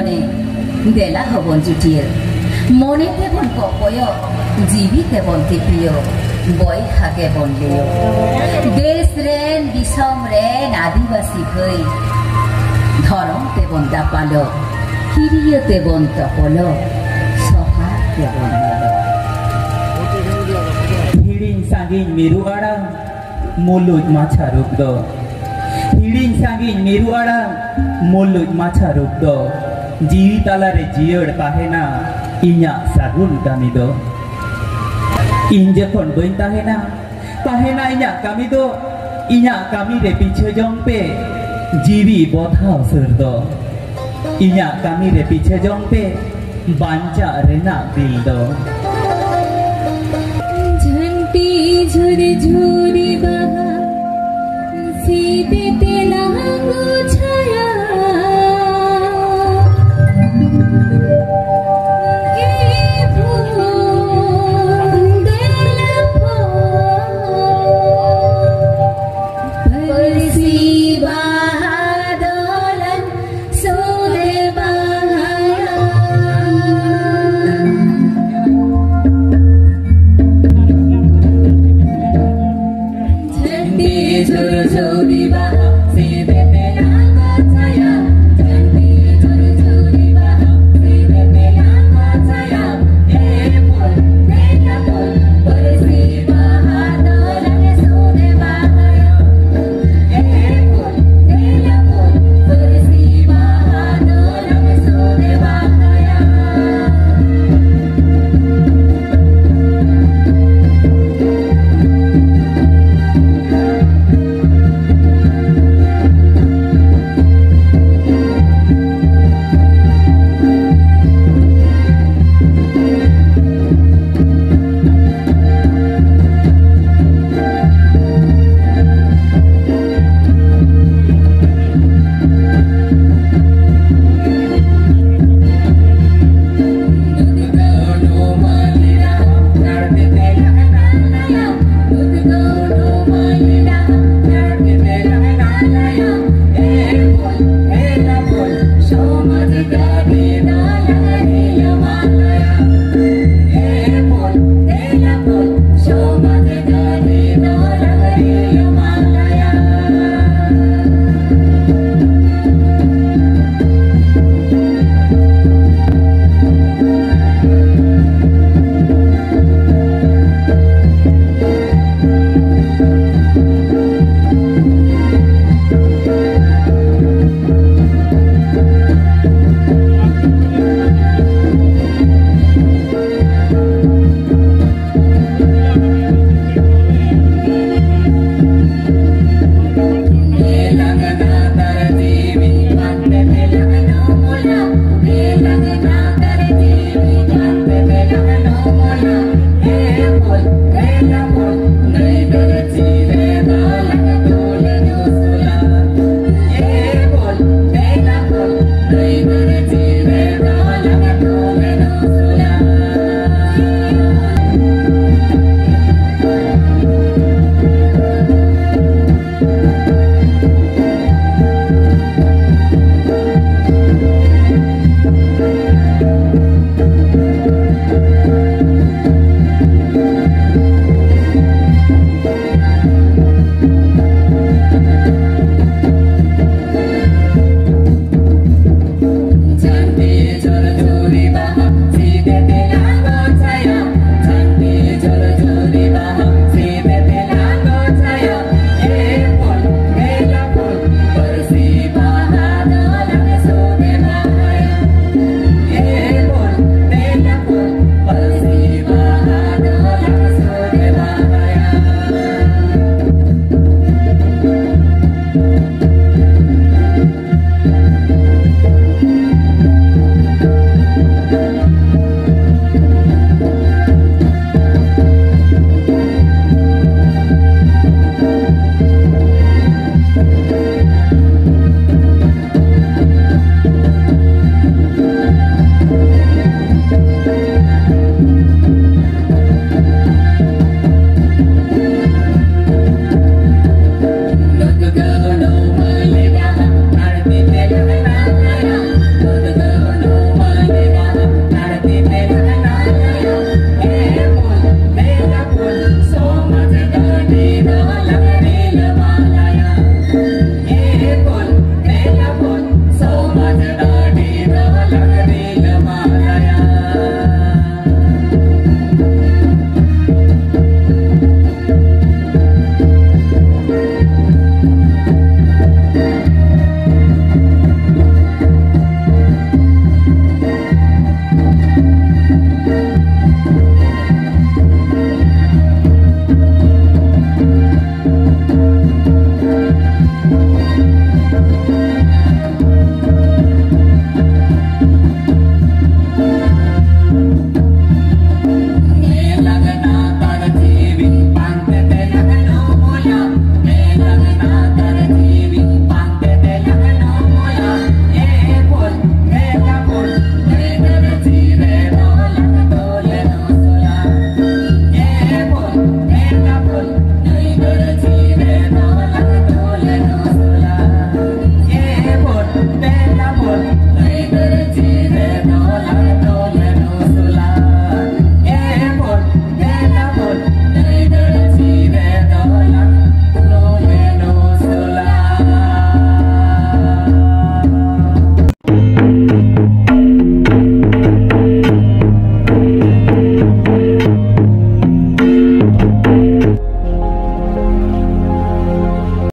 জীবনে দেলা হবন জুটিয়ে মনে তেবন কপয় জীবী তেবন তিপিও বই হাগে বনলেও দেশ রেন দিশম রেন আদিবাসী ভই ধরম তেবন দাপালো কিরিয় তেবন তপল সহা তেবন हिडिंग सांगिन मेरुवाड़ा मोलुज माछा रूप दो हिडिंग सांगिन मेरुवाड़ा मोलुज माछा रूप दो जीवी तालारे जियड़ ताहेना इन्या सागुन कामी दो इन जखन बइन ताहेना इन्या कामी दो इन्या कामी रे पीछे जंग पे जीवी बोधा सर दो इन्या कामी रे पीछे जंग पे बांचा रेना दिल दो झरे झोरे बहा सीते तेला छाया